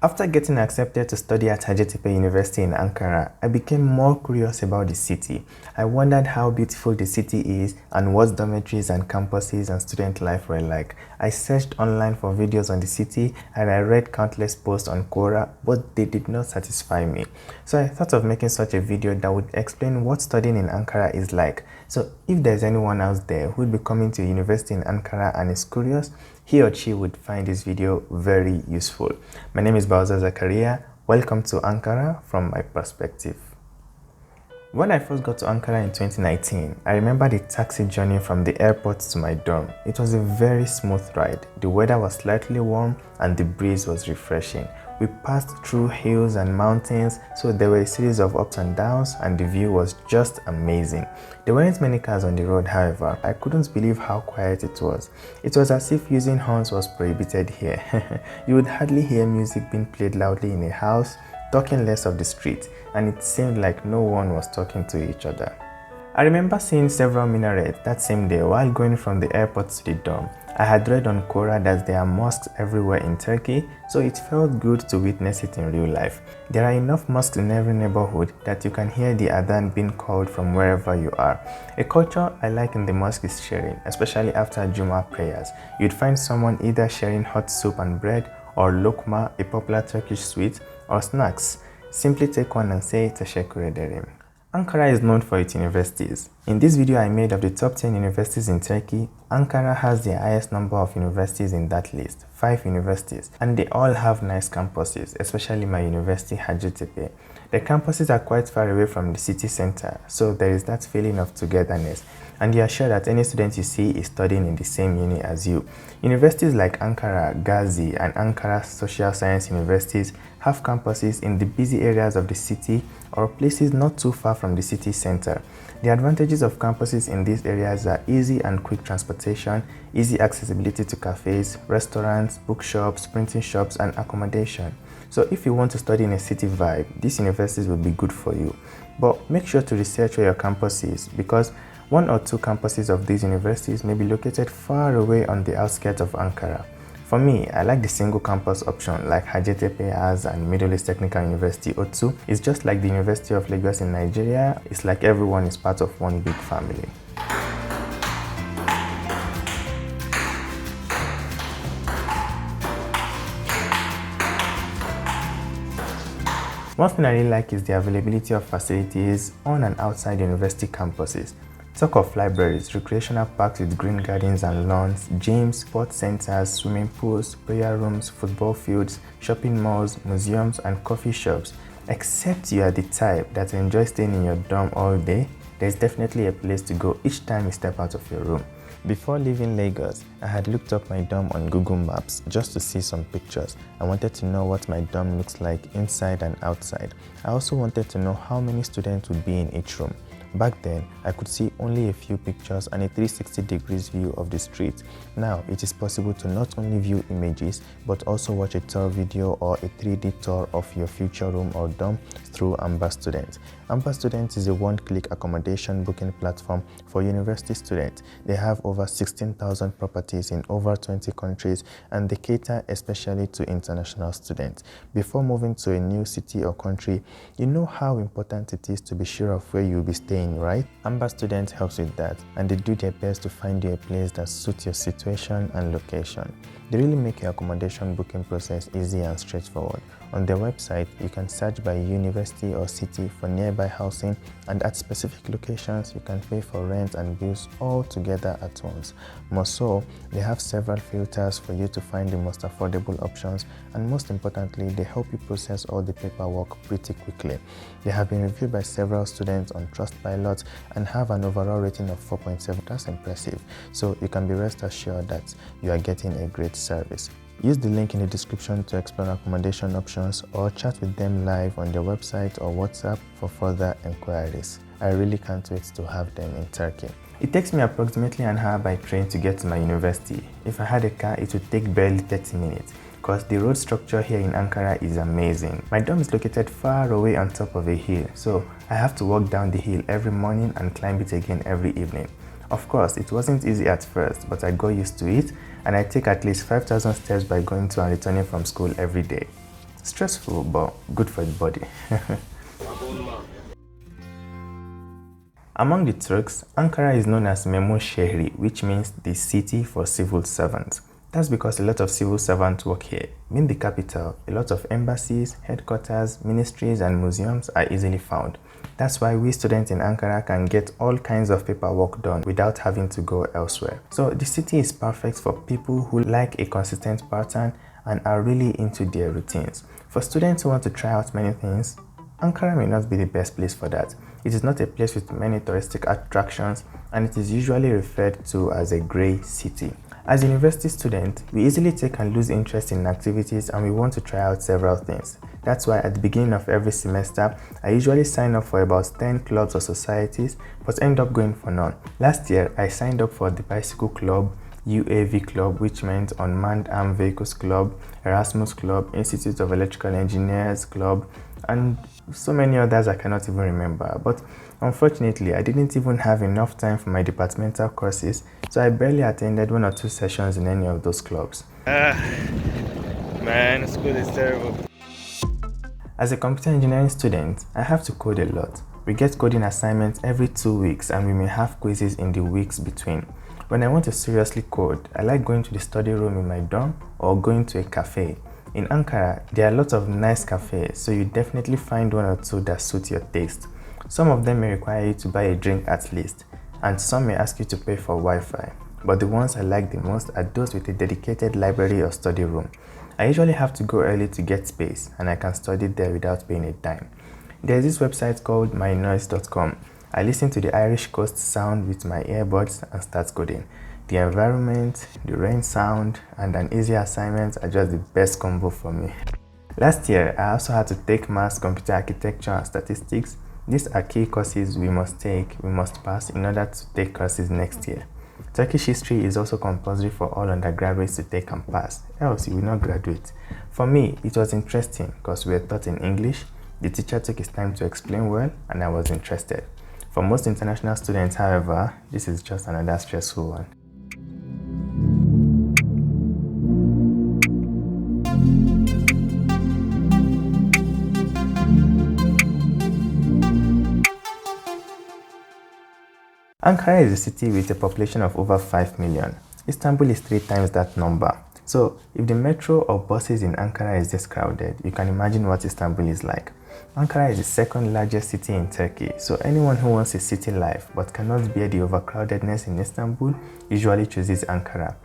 After getting accepted to study at Hacettepe University in Ankara, I became more curious about the city. I wondered how beautiful the city is and what dormitories and campuses and student life were like. I searched online for videos on the city and I read countless posts on Quora, but they did not satisfy me. So I thought of making such a video that would explain what studying in Ankara is like. So if there's anyone out there who would be coming to university in Ankara and is curious, he or she would find this video very useful. My name is Baozar. Welcome to Ankara from my perspective. When I first got to Ankara in 2019, I remember the taxi journey from the airport to my dorm. It was a very smooth ride. The weather was slightly warm and the breeze was refreshing. We passed through hills and mountains, so there were a series of ups and downs and the view was just amazing. There weren't many cars on the road, however. I couldn't believe how quiet it was. It was as if using horns was prohibited here. You would hardly hear music being played loudly in a house, talking less of the street, and it seemed like no one was talking to each other. I remember seeing several minarets that same day while going from the airport to the dorm. I had read on Quora that there are mosques everywhere in Turkey, so it felt good to witness it in real life. There are enough mosques in every neighborhood that you can hear the adhan being called from wherever you are. A culture I like in the mosque is sharing, especially after Juma prayers. You'd find someone either sharing hot soup and bread, or lokma, a popular Turkish sweet, or snacks. Simply take one and say teşekkür ederim. Ankara is known for its universities. In this video I made of the top 10 universities in Turkey, Ankara has the highest number of universities in that list, 5 universities, and they all have nice campuses, especially my university Hacettepe. The campuses are quite far away from the city center, so there is that feeling of togetherness, and you are sure that any student you see is studying in the same uni as you. Universities like Ankara, Gazi, and Ankara Social Science Universities have campuses in the busy areas of the city or places not too far from the city center. The advantages of campuses in these areas are easy and quick transportation, easy accessibility to cafes, restaurants, bookshops, printing shops, and accommodation. So if you want to study in a city vibe, these universities will be good for you. But make sure to research where your campus is, because 1 or 2 campuses of these universities may be located far away on the outskirts of Ankara. For me, I like the single campus option like Hacettepe has and Middle East Technical University O2. It's just like the University of Lagos in Nigeria. It's like everyone is part of one big family. One thing I really like is the availability of facilities on and outside university campuses. Talk of libraries, recreational parks with green gardens and lawns, gyms, sports centers, swimming pools, prayer rooms, football fields, shopping malls, museums, and coffee shops. Except you are the type that enjoys staying in your dorm all day, there's definitely a place to go each time you step out of your room. Before leaving Lagos, I had looked up my dorm on Google Maps just to see some pictures. I wanted to know what my dorm looks like inside and outside. I also wanted to know how many students would be in each room. Back then, I could see only a few pictures and a 360 degrees view of the street. Now, it is possible to not only view images, but also watch a tour video or a 3D tour of your future room or dorm through Amba Student. Amba Student is a one-click accommodation booking platform for university students. They have over 16,000 properties in over 20 countries, and they cater especially to international students. Before moving to a new city or country, you know how important it is to be sure of where you'll be staying, right? Amba Student helps with that, and they do their best to find you a place that suits your situation and location. They really make your accommodation booking process easy and straightforward. On their website, you can search by university or city for nearby housing, and at specific locations, you can pay for rent and bills all together at once. More so, they have several filters for you to find the most affordable options, and most importantly, they help you process all the paperwork pretty quickly. They have been reviewed by several students on Trustpilot and have an overall rating of 4.7. That's impressive. So you can be rest assured that you are getting a great service. Use the link in the description to explore accommodation options or chat with them live on their website or WhatsApp for further inquiries. I really can't wait to have them in Turkey. It takes me approximately an hour by train to get to my university. If I had a car, it would take barely 30 minutes because the road structure here in Ankara is amazing. My dorm is located far away on top of a hill, so I have to walk down the hill every morning and climb it again every evening. Of course, it wasn't easy at first, but I got used to it, and I take at least 5,000 steps by going to and returning from school every day. Stressful, but good for the body. Among the Turks, Ankara is known as Memur Shehri, which means the city for civil servants. That's because a lot of civil servants work here. Being the capital, a lot of embassies, headquarters, ministries, and museums are easily found. That's why we students in Ankara can get all kinds of paperwork done without having to go elsewhere. So the city is perfect for people who like a consistent pattern and are really into their routines. For students who want to try out many things, Ankara may not be the best place for that. It is not a place with many touristic attractions, and it is usually referred to as a grey city. As university students, we easily take and lose interest in activities and we want to try out several things. That's why at the beginning of every semester, I usually sign up for about 10 clubs or societies, but end up going for none. Last year, I signed up for the Bicycle Club, UAV Club, which meant Unmanned Armed Vehicles Club, Erasmus Club, Institute of Electrical Engineers Club, and so many others I cannot even remember. But unfortunately, I didn't even have enough time for my departmental courses, so I barely attended 1 or 2 sessions in any of those clubs. Man, school is terrible. As a computer engineering student, I have to code a lot. We get coding assignments every 2 weeks and we may have quizzes in the weeks between. When I want to seriously code, I like going to the study room in my dorm or going to a cafe. In Ankara, there are lots of nice cafes, so you definitely find 1 or 2 that suit your taste. Some of them may require you to buy a drink at least, and some may ask you to pay for Wi-Fi. But the ones I like the most are those with a dedicated library or study room. I usually have to go early to get space, and I can study there without paying a dime. There's this website called mynoise.com. I listen to the Irish coast sound with my earbuds and start coding. The environment, the rain sound, and an easy assignment are just the best combo for me. Last year, I also had to take maths, computer architecture, and statistics. These are key courses we must pass in order to take courses next year. Turkish history is also compulsory for all undergraduates to take and pass, else you will not graduate. For me, it was interesting because we were taught in English, the teacher took his time to explain well, and I was interested. For most international students, however, this is just another stressful one. Ankara is a city with a population of over 5 million. Istanbul is 3 times that number. So, if the metro or buses in Ankara is this crowded, you can imagine what Istanbul is like. Ankara is the second largest city in Turkey, so anyone who wants a city life but cannot bear the overcrowdedness in Istanbul usually chooses Ankara.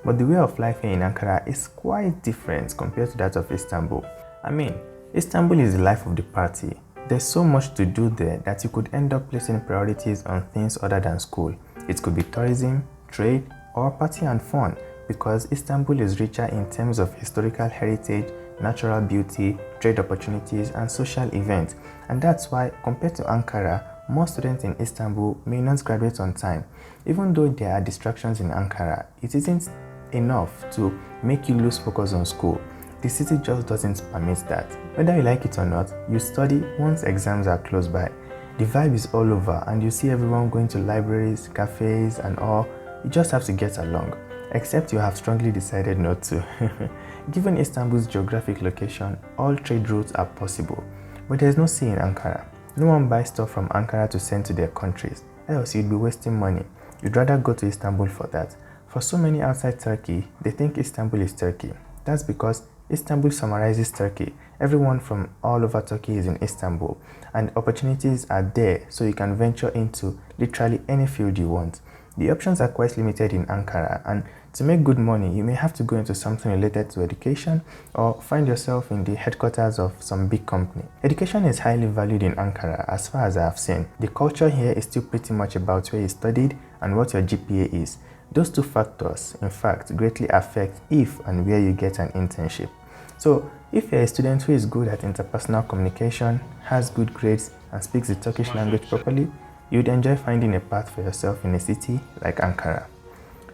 But the way of life here in Ankara is quite different compared to that of Istanbul. I mean, Istanbul is the life of the party. There's so much to do there that you could end up placing priorities on things other than school. It could be tourism, trade, or party and fun, because Istanbul is richer in terms of historical heritage, natural beauty, trade opportunities, and social events. And that's why, compared to Ankara, most students in Istanbul may not graduate on time. Even though there are distractions in Ankara, it isn't enough to make you lose focus on school. The city just doesn't permit that. Whether you like it or not, you study once exams are close by. The vibe is all over and you see everyone going to libraries, cafes and all. You just have to get along, except you have strongly decided not to. Given Istanbul's geographic location, all trade routes are possible. But there's no sea in Ankara. No one buys stuff from Ankara to send to their countries, else you'd be wasting money. You'd rather go to Istanbul for that. For so many outside Turkey, they think Istanbul is Turkey. That's because Istanbul summarizes Turkey. Everyone from all over Turkey is in Istanbul, and opportunities are there so you can venture into literally any field you want. The options are quite limited in Ankara, and to make good money, you may have to go into something related to education or find yourself in the headquarters of some big company. Education is highly valued in Ankara as far as I have seen. The culture here is still pretty much about where you studied and what your GPA is. Those 2 factors, in fact, greatly affect if and where you get an internship. So, if you're a student who is good at interpersonal communication, has good grades, and speaks the Turkish language properly, you'd enjoy finding a path for yourself in a city like Ankara.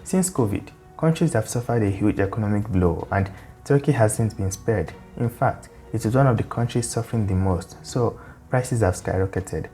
Since COVID, countries have suffered a huge economic blow and Turkey hasn't been spared. In fact, it is one of the countries suffering the most, so prices have skyrocketed.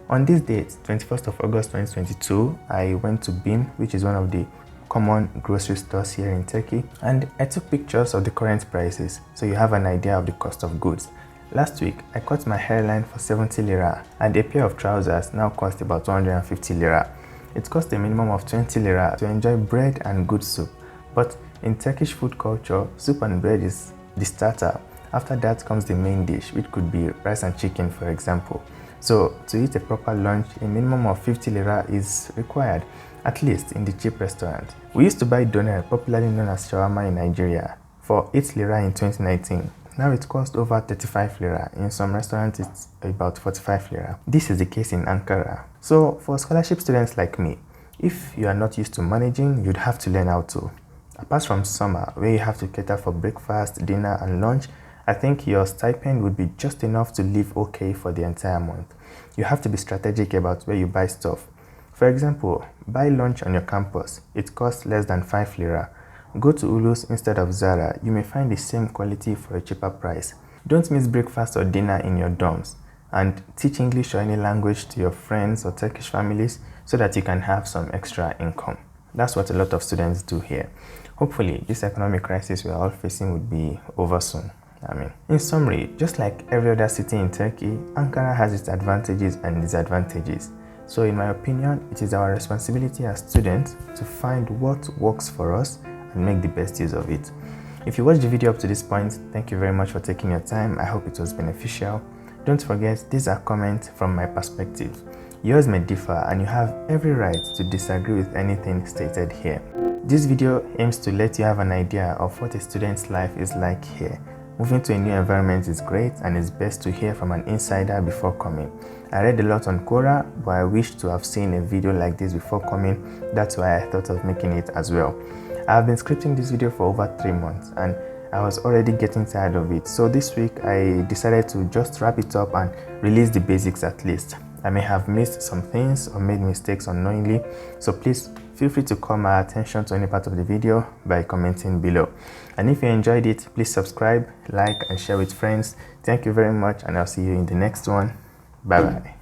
On this date, 21st of August 2022, I went to BIM, which is one of the common grocery stores here in Turkey, and I took pictures of the current prices so you have an idea of the cost of goods. Last week, I cut my hairline for 70 lira and a pair of trousers now cost about 250 lira. It costs a minimum of 20 lira to enjoy bread and good soup, but in Turkish food culture, soup and bread is the starter. After that comes the main dish, which could be rice and chicken, for example. So to eat a proper lunch, a minimum of 50 lira is required, at least in the cheap restaurant. We used to buy doner, popularly known as shawarma in Nigeria, for 8 lira in 2019. Now it costs over 35 lira. In some restaurants, it's about 45 lira. This is the case in Ankara. So for scholarship students like me, if you are not used to managing, you'd have to learn how to. Apart from summer, where you have to cater for breakfast, dinner, and lunch, I think your stipend would be just enough to live okay for the entire month. You have to be strategic about where you buy stuff. For example, buy lunch on your campus. It costs less than 5 lira. Go to Ulus instead of Zara. You may find the same quality for a cheaper price. Don't miss breakfast or dinner in your dorms. And teach English or any language to your friends or Turkish families so that you can have some extra income. That's what a lot of students do here. Hopefully, this economic crisis we are all facing would be over soon. In summary, just like every other city in Turkey, Ankara has its advantages and disadvantages. So in my opinion, it is our responsibility as students to find what works for us and make the best use of it. If you watched the video up to this point, thank you very much for taking your time. I hope it was beneficial. Don't forget, these are comments from my perspective. Yours may differ and you have every right to disagree with anything stated here. This video aims to let you have an idea of what a student's life is like here. Moving to a new environment is great and it's best to hear from an insider before coming. I read a lot on Quora, but I wish to have seen a video like this before coming. That's why I thought of making it as well. I have been scripting this video for over 3 months and I was already getting tired of it. So this week I decided to just wrap it up and release the basics at least. I may have missed some things or made mistakes unknowingly, so please feel free to call my attention to any part of the video by commenting below. And if you enjoyed it, please subscribe, like and share with friends. Thank you very much and I'll see you in the next one. Bye bye.